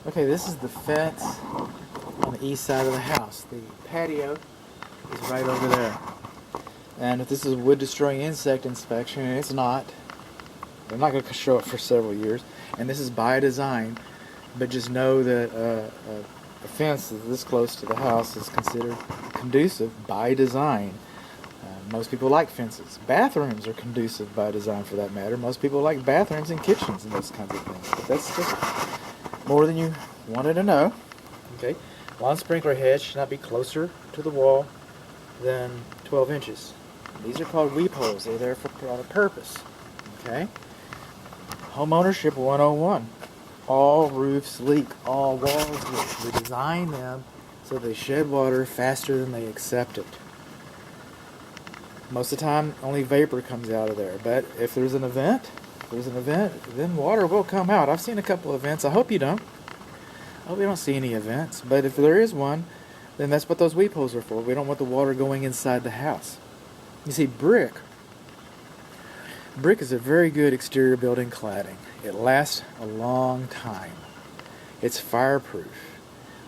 Okay, this is the fence on the east side of the house. The patio is right over there. And if this is a wood destroying insect inspection, and it's not, they're not going to show it for several years. And this is by design, but just know that a fence that's this close to the house is considered conducive by design. Most people like fences. Bathrooms are conducive by design, for that matter. Most people like bathrooms and kitchens and those kinds of things. But that's just more than you wanted to know. Okay, lawn sprinkler head should not be closer to the wall than 12 inches. These are called weep holes. They're there for a purpose. Okay. Home ownership 101. All roofs leak. All walls leak. We design them so they shed water faster than they accept it. Most of the time, only vapor comes out of there. But if there's an event, then water will come out. I've seen a couple of events. I hope you don't. I hope you don't see any events. But if there is one, then that's what those weep holes are for. We don't want the water going inside the house. You see, brick is a very good exterior building cladding. It lasts a long time. It's fireproof.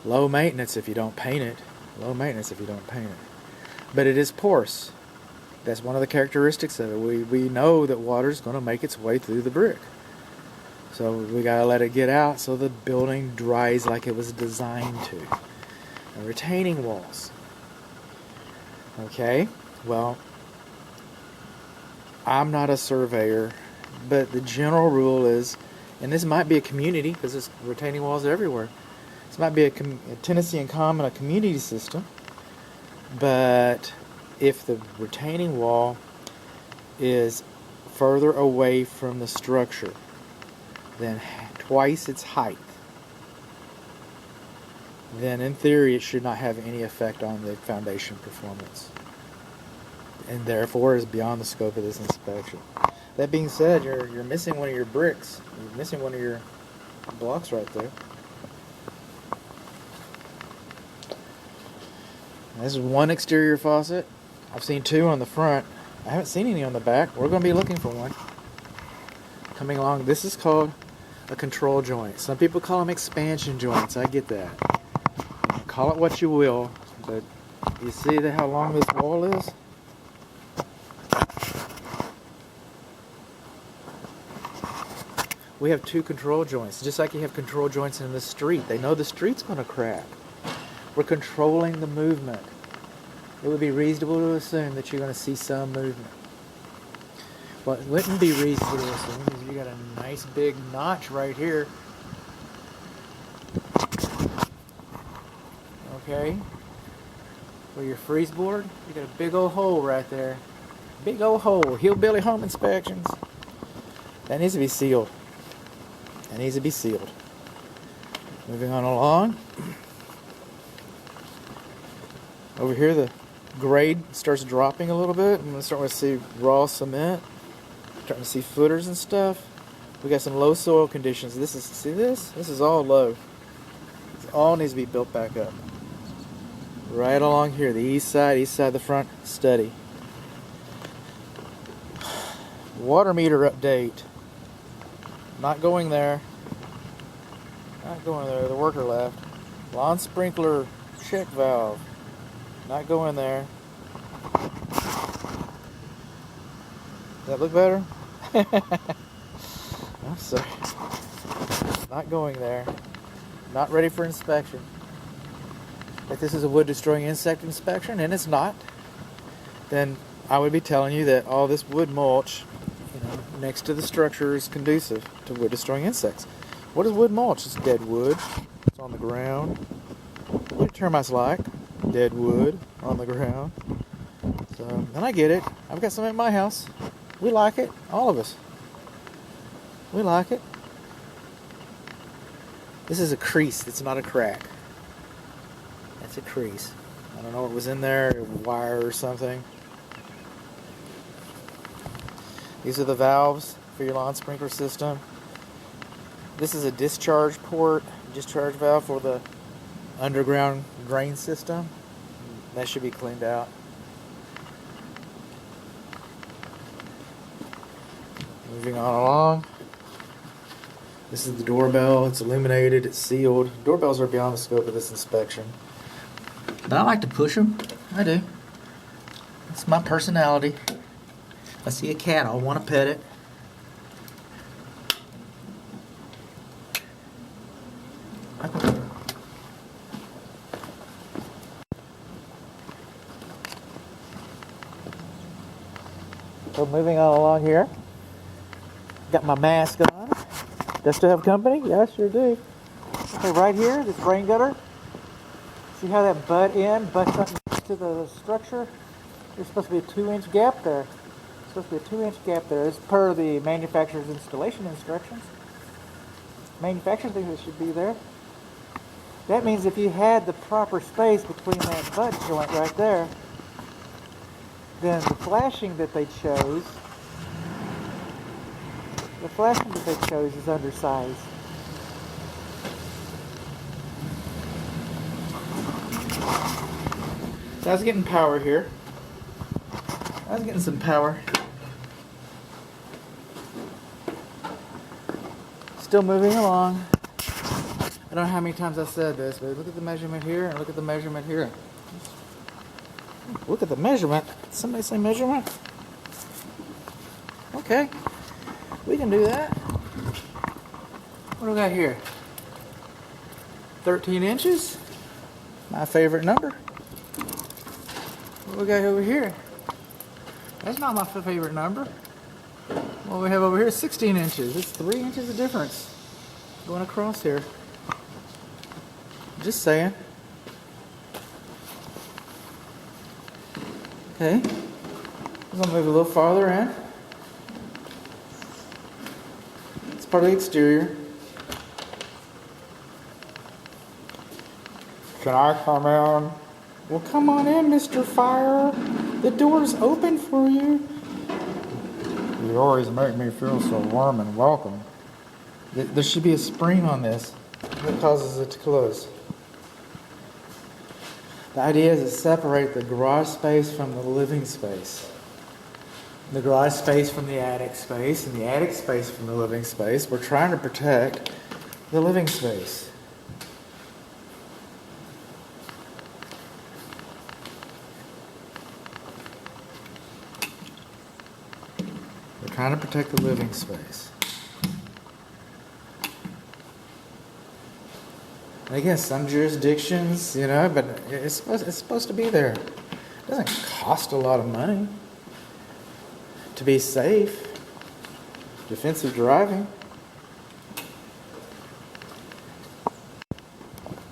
Low maintenance if you don't paint it. But it is porous. That's one of the characteristics of it. We know that water is going to make its way through the brick. So we got to let it get out so the building dries like it was designed to. And retaining walls. Okay, well, I'm not a surveyor, but the general rule is, and this might be a community because there's retaining walls everywhere. This might be a tenancy in common, a community system, but if the retaining wall is further away from the structure than twice its height, then in theory it should not have any effect on the foundation performance, and therefore is beyond the scope of this inspection. That being said, you're missing one of your bricks. You're missing one of your blocks right there. This is one exterior faucet. I've seen two on the front. I haven't seen any on the back. We're going to be looking for one. Coming along, this is called a control joint. Some people call them expansion joints. I get that. Call it what you will, but you see how long this wall is? We have two control joints, just like you have control joints in the street. They know the street's going to crack. We're controlling the movement. It would be reasonable to assume that you're going to see some movement. What wouldn't be reasonable to assume is you got a nice big notch right here. Okay? Where your freeze board, you got a big old hole right there. Big old hole. Hillbilly home inspections. That needs to be sealed. Moving on along. Over here, the grade starts dropping a little bit. I'm starting to see raw cement. Starting to see footers and stuff. We got some low soil conditions. This is all low. This all needs to be built back up. Right along here, the east side of the front study. Water meter update. Not going there. The worker left. Lawn sprinkler check valve. Not going there. Does that look better? I'm sorry. Not going there. Not ready for inspection. If this is a wood destroying insect inspection, and it's not, then I would be telling you that all this wood mulch, next to the structure is conducive to wood destroying insects. What is wood mulch? It's dead wood. It's on the ground. What do termites like? Dead wood on the ground. So, and I get it. I've got some at my house. We like it. All of us. We like it. This is a crease. It's not a crack. That's a crease. I don't know what was in there. A wire or something. These are the valves for your lawn sprinkler system. This is a discharge valve for the underground drain system. That should be cleaned out. Moving on along. This is the doorbell. It's illuminated. It's sealed. Doorbells are beyond the scope of this inspection. But I like to push them. I do. It's my personality. If I see a cat, I'll want to pet it. So moving on along here. Got my mask on. Do I still have company? Yeah, I sure do. Okay, right here, this rain gutter. See how that butts up next to the structure? There's supposed to be a 2-inch gap there. Supposed to be a 2-inch gap there. As per the manufacturer's installation instructions. Manufacturer thinks it should be there. That means if you had the proper space between that butt joint right there, then the flashing that they chose is undersized. So I was getting power here. I was getting some power. Still moving along. I don't know how many times I said this, but look at the measurement here and look at the measurement here. Look at the measurement. Did somebody say measurement? Okay. We can do that. What do we got here? 13 inches. My favorite number. What do we got over here? That's not my favorite number. What we have over here is 16 inches. It's 3 inches of difference going across here. Just saying. Okay. I'm going to move a little farther in. It's part of the exterior. Can I come in? Well, come on in, Mr. Fire. The door's open for you. You always make me feel so warm and welcome. There should be a spring on this that causes it to close. The idea is to separate the garage space from the living space. The garage space from the attic space, and the attic space from the living space. We're trying to protect the living space. We're trying to protect the living space. I guess some jurisdictions, but it's supposed to be there. It doesn't cost a lot of money to be safe. Defensive driving.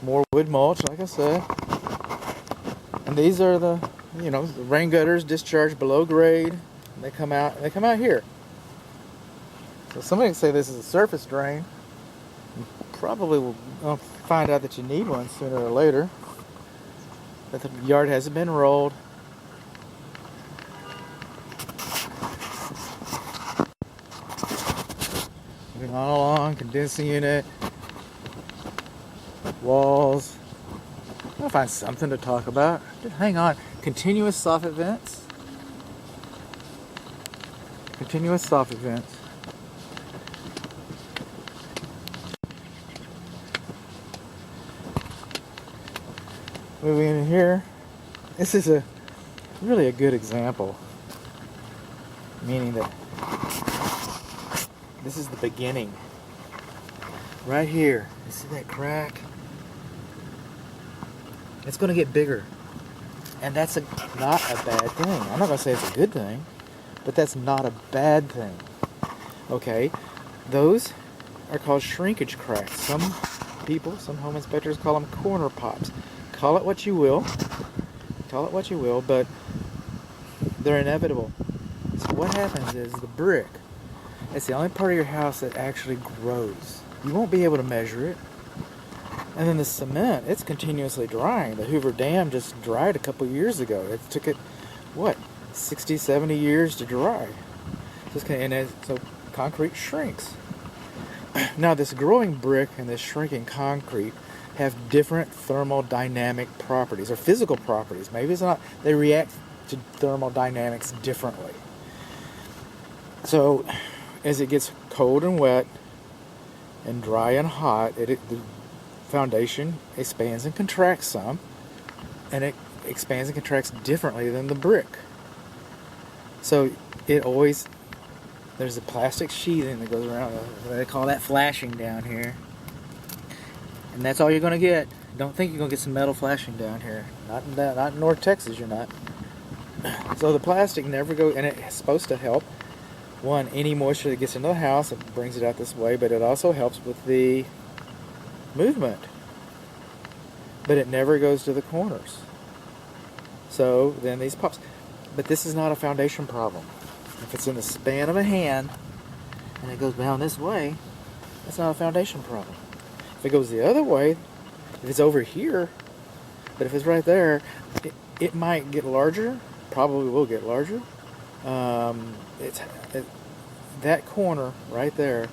More wood mulch, like I said. And these are the rain gutters discharged below grade. They come out here. So somebody can say this is a surface drain. You probably will find out that you need one sooner or later. That the yard hasn't been rolled. Moving on along, condensing unit, walls. I'll find something to talk about. Just hang on. Continuous soffit vents. Continuous soffit vents. Moving in here, this is really a good example, meaning that this is the beginning. Right here, you see that crack? It's going to get bigger, and that's not a bad thing. I'm not going to say it's a good thing, but that's not a bad thing. Okay, those are called shrinkage cracks. Some home inspectors call them corner pops. Call it what you will, but they're inevitable. So what happens is the brick, it's the only part of your house that actually grows. You won't be able to measure it. And then the cement, it's continuously drying. The Hoover Dam just dried a couple years ago. It took it, 60, 70 years to dry. So concrete shrinks. Now this growing brick and this shrinking concrete have different thermodynamic properties or physical properties. Maybe it's not, they react to thermodynamics differently. So as it gets cold and wet, and dry and hot, the foundation expands and contracts some, and it expands and contracts differently than the brick. So it always, there's a plastic sheathing that goes around. They call that flashing down here. And that's all you're going to get. Don't think you're going to get some metal flashing down here. Not in North Texas, you're not. So the plastic never goes, and it's supposed to help. One, any moisture that gets into the house, it brings it out this way, but it also helps with the movement. But it never goes to the corners. So then these pops. But this is not a foundation problem. If it's in the span of a hand and it goes down this way, that's not a foundation problem. If it goes the other way, if it's over here, but if it's right there, it might get larger. Probably will get larger. That corner right there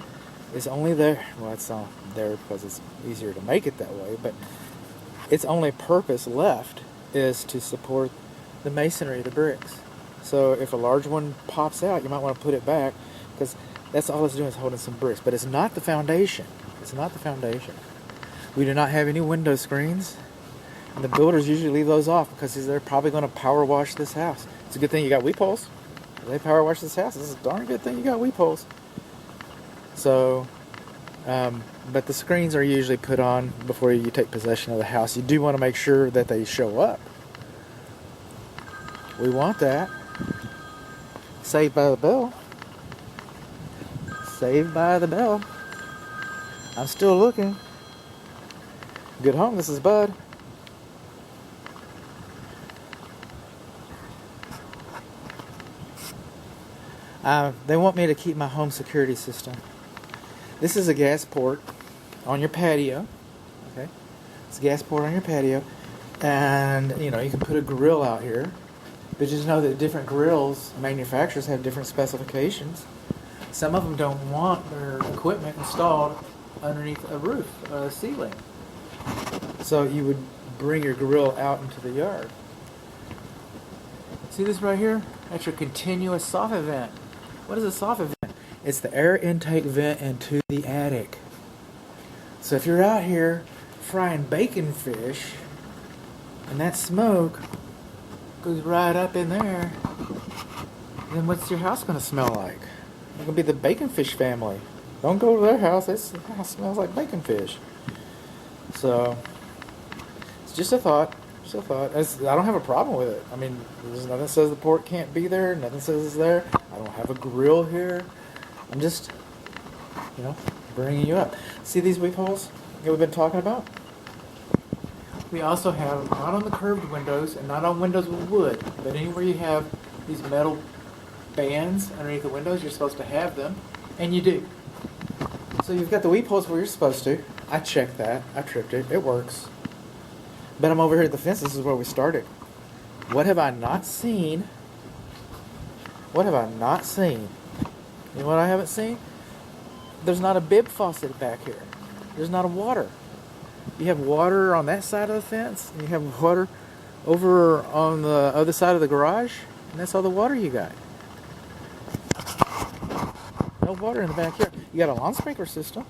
is only there. Well, it's not there because it's easier to make it that way, but its only purpose left is to support the masonry, the bricks. So if a large one pops out, you might want to put it back, because that's all it's doing is holding some bricks. But it's not the foundation. It's not the foundation. We do not have any window screens, and the builders usually leave those off because they're probably going to power wash this house. It's a good thing you got weep holes. They power wash this house. This is a darn good thing you got weep holes. So, but the screens are usually put on before you take possession of the house. You do want to make sure that they show up. We want that. Saved by the bell. Saved by the bell. I'm still looking. Good home, this is Bud. They want me to keep my home security system. This is a gas port on your patio. Okay, it's a gas port on your patio, and you can put a grill out here. But just know that different grills manufacturers have different specifications. Some of them don't want their equipment installed underneath a roof, a ceiling. So you would bring your grill out into the yard. See this right here? That's your continuous soffit vent. What is a soffit vent? It's the air intake vent into the attic. So if you're out here frying bacon fish, and that smoke goes right up in there, then what's your house going to smell like? It's going to be the bacon fish family. Don't go to their house. This house smells like bacon fish. So, it's just a thought. Just a thought. I don't have a problem with it. I mean, there's nothing that says the port can't be there. Nothing says it's there. I don't have a grill here. I'm just, bringing you up. See these weep holes that we've been talking about? We also have, not on the curved windows and not on windows with wood, but anywhere you have these metal bands underneath the windows, you're supposed to have them, and you do. So you've got the weep holes where you're supposed to. I checked that. I tripped it. It works. But I'm over here at the fence. This is where we started. What have I not seen? What have I not seen? You know what I haven't seen? There's not a bib faucet back here. There's not a water. You have water on that side of the fence, and you have water over on the other side of the garage, and that's all the water you got. No water in the backyard. You got a lawn sprinkler system.